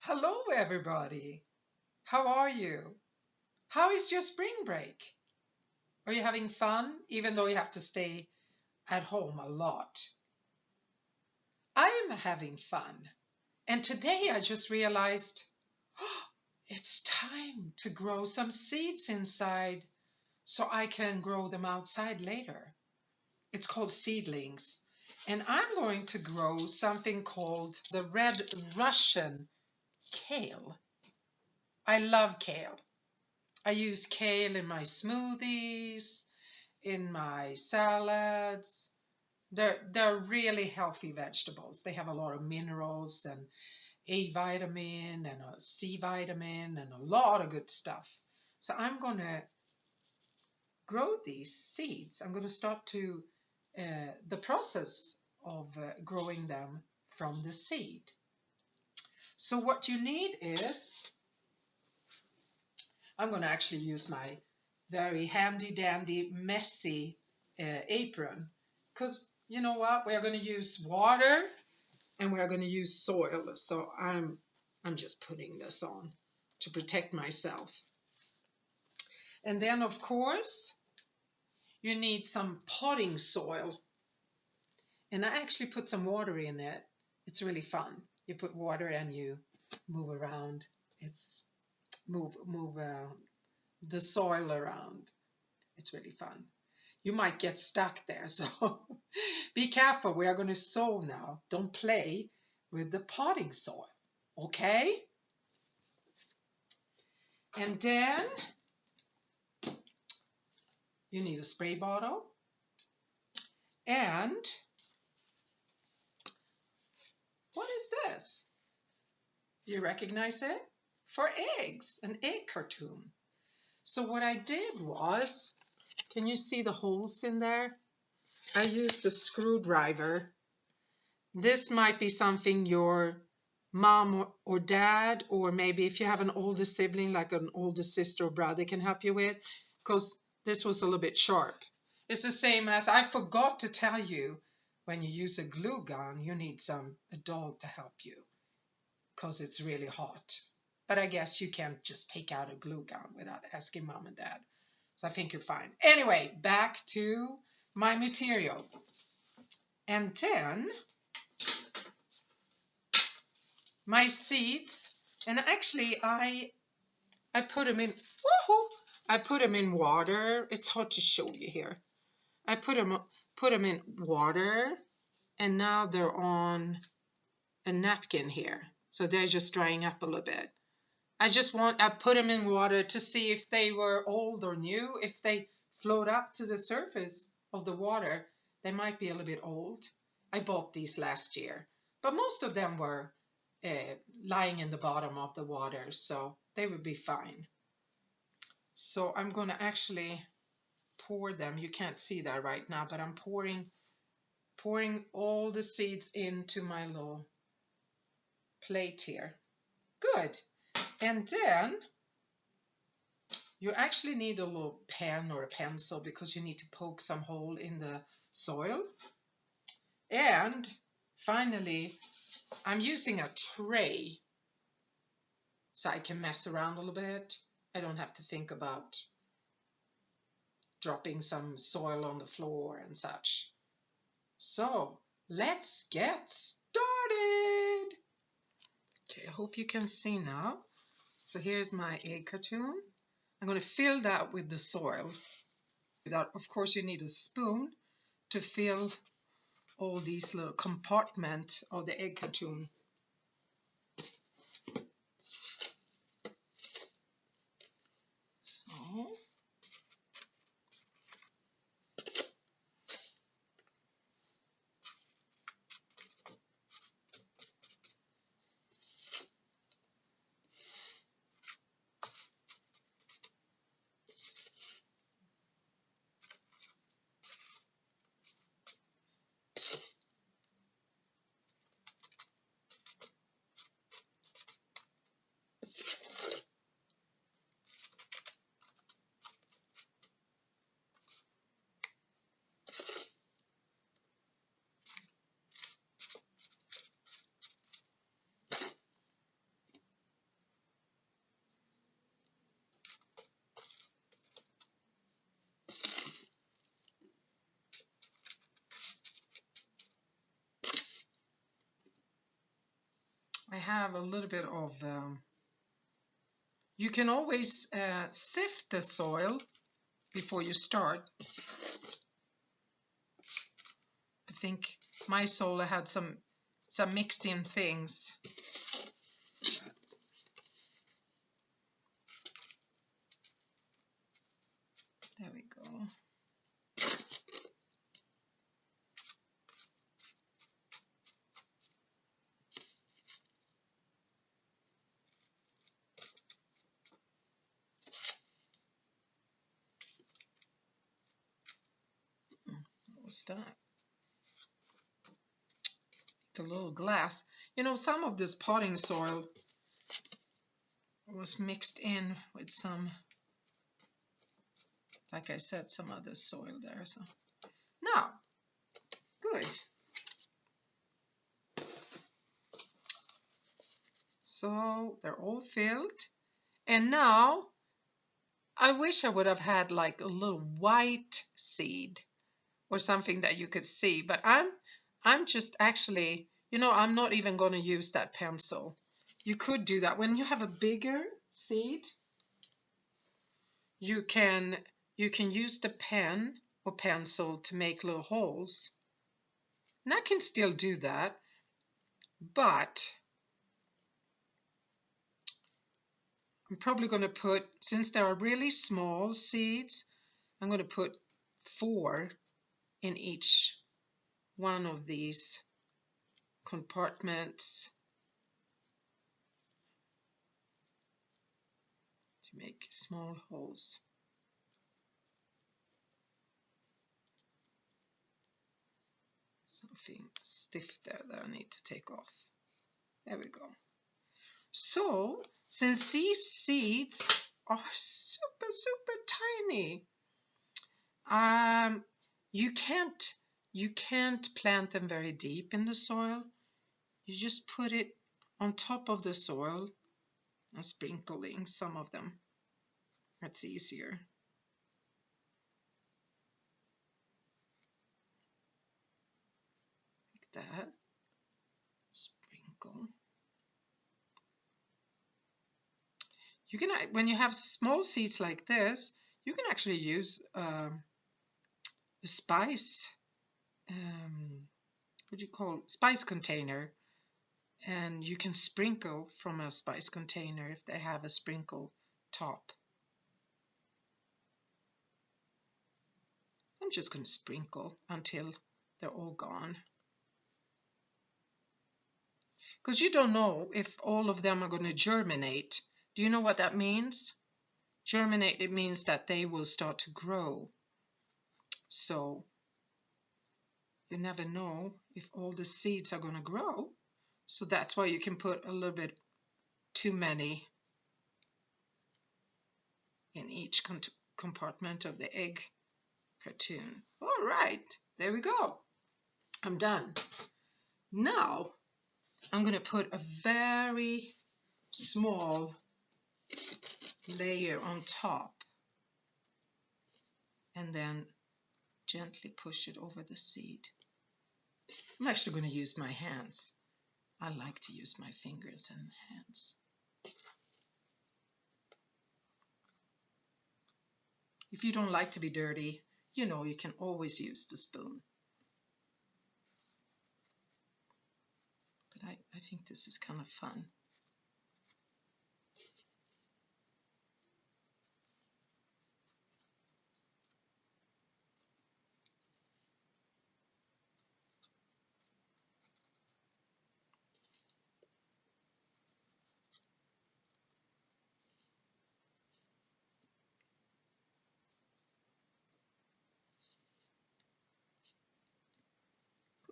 Hello, everybody. How are you? How is your spring break? Are you having fun, even though you have to stay at home a lot? I am having fun. And today I just realized it's time to grow some seeds inside so I can grow them outside later. It's called seedlings. And I'm going to grow something called the red Russian kale. I love kale. I use kale in my smoothies, in my salads. They're really healthy vegetables. They have a lot of minerals and A vitamin and a C vitamin and a lot of good stuff. So I'm going to grow these seeds. I'm going to start to the process of growing them from the seed. So what you need is, I'm going to actually use my very handy dandy messy apron, because you know what, we're going to use water and we're going to use soil. So I'm just putting this on to protect myself. And then of course you need some potting soil, and I actually put some water in it. It's really fun. You put water and you move around. It's move the soil around. It's really fun. You might get stuck there, so be careful. We are going to sow now. Don't play with the potting soil, okay? And then you need a spray bottle, and what is this? You recognize it? For eggs, an egg cartoon. So what I did was, can you see the holes in there? I used a screwdriver. This might be something your mom or dad, or maybe if you have an older sibling, like an older sister or brother, can help you with, because this was a little bit sharp. It's the same as, I forgot to tell you, when you use a glue gun, you need some adult to help you because it's really hot. But I guess you can't just take out a glue gun without asking mom and dad. So I think you're fine. Anyway, back to my material. And then my seeds, and actually I put them in, woohoo, I put them in water. It's hard to show you here. I put them in water, and now they're on a napkin here. So they're just drying up a little bit. I put them in water to see if they were old or new. If they float up to the surface of the water, they might be a little bit old. I bought these last year, but most of them were lying in the bottom of the water, so they would be fine. So I'm going to actually pour them. You can't see that right now, but I'm pouring all the seeds into my little plate here. Good. And then you actually need a little pen or a pencil because you need to poke some hole in the soil. And finally, I'm using a tray so I can mess around a little bit. I don't have to think about dropping some soil on the floor and such. So let's get started. Okay, I hope you can see now. So here's my egg cartoon. I'm going to fill that with the soil. Without, of course, you need a spoon to fill all these little compartments of the egg cartoon. So I have a little bit of, you can always sift the soil before you start. I think my soil had some mixed in things. There we go. What was that? The little glass. You know, some of this potting soil was mixed in with some, like I said, some other soil there. So now, good. So they're all filled. And now I wish I would have had like a little white seed or something that you could see, but I'm just actually, you know, I'm not even going to use that pencil. You could do that when you have a bigger seed. You can use the pen or pencil to make little holes. And I can still do that, but I'm probably going to put, since there are really small seeds, I'm going to put 4 in each one of these compartments to make small holes. Something stiff there that I need to take off. There we go. So, since these seeds are super, super tiny, you can't plant them very deep in the soil. You just put it on top of the soil and sprinkling some of them. That's easier. Like that. Sprinkle. You can, when you have small seeds like this, you can actually use a spice, what do you call it? Spice container, and you can sprinkle from a spice container if they have a sprinkle top. I'm just going to sprinkle until they're all gone. Because you don't know if all of them are going to germinate. Do you know what that means? Germinate, it means that they will start to grow. So you never know if all the seeds are going to grow. So that's why you can put a little bit too many in each compartment of the egg cartoon. All right, there we go. I'm done. Now I'm going to put a very small layer on top and then gently push it over the seed. I'm actually going to use my hands. I like to use my fingers and hands. If you don't like to be dirty, you know, you can always use the spoon. But I think this is kind of fun.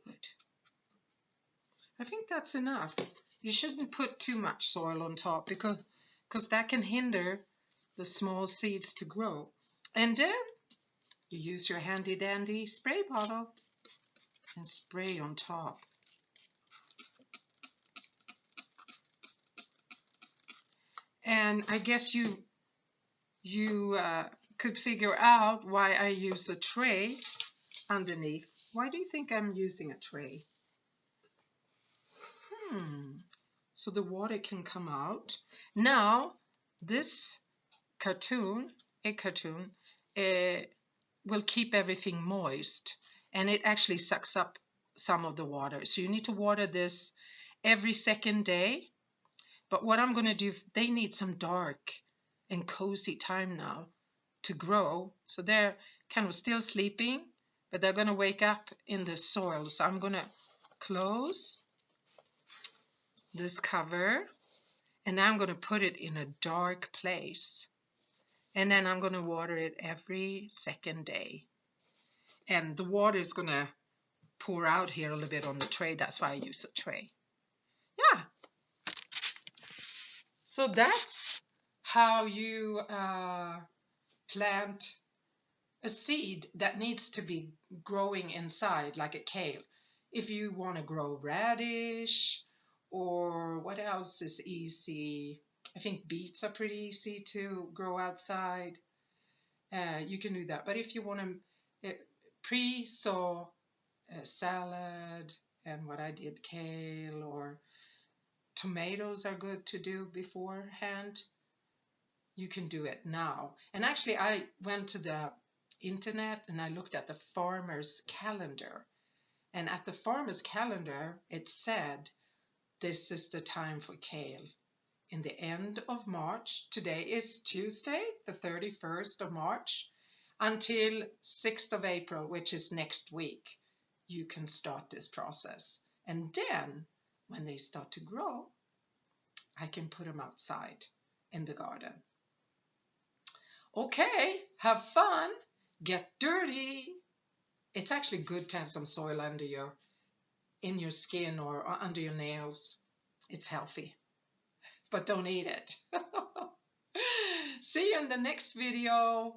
Good. I think that's enough. You shouldn't put too much soil on top because that can hinder the small seeds to grow. And then you use your handy dandy spray bottle and spray on top. And I guess you could figure out why I use a tray underneath. Why do you think I'm using a tray? so the water can come out. Now, this egg cartoon, will keep everything moist, and it actually sucks up some of the water. So you need to water this every second day. But what I'm going to do, they need some dark and cozy time now to grow. So they're kind of still sleeping, but they're going to wake up in the soil. So I'm going to close this cover, and now I'm going to put it in a dark place. And then I'm going to water it every second day. And the water is going to pour out here a little bit on the tray. That's why I use a tray. Yeah. So that's how you plant a seed that needs to be growing inside, like a kale. If you want to grow radish, or what else is easy? I think beets are pretty easy to grow outside. You can do that. But if you want to pre-sow salad, and what I did, kale, or tomatoes are good to do beforehand, you can do it now. And actually, I went to the internet and I looked at the farmer's calendar. And at the farmer's calendar, it said this is the time for kale. In the end of March, today is Tuesday, the 31st of March, until 6th of April, which is next week, you can start this process. And then when they start to grow, I can put them outside in the garden. Okay, have fun, get dirty. It's actually good to have some soil in your skin or under your nails. It's healthy, but don't eat it. See you in the next video.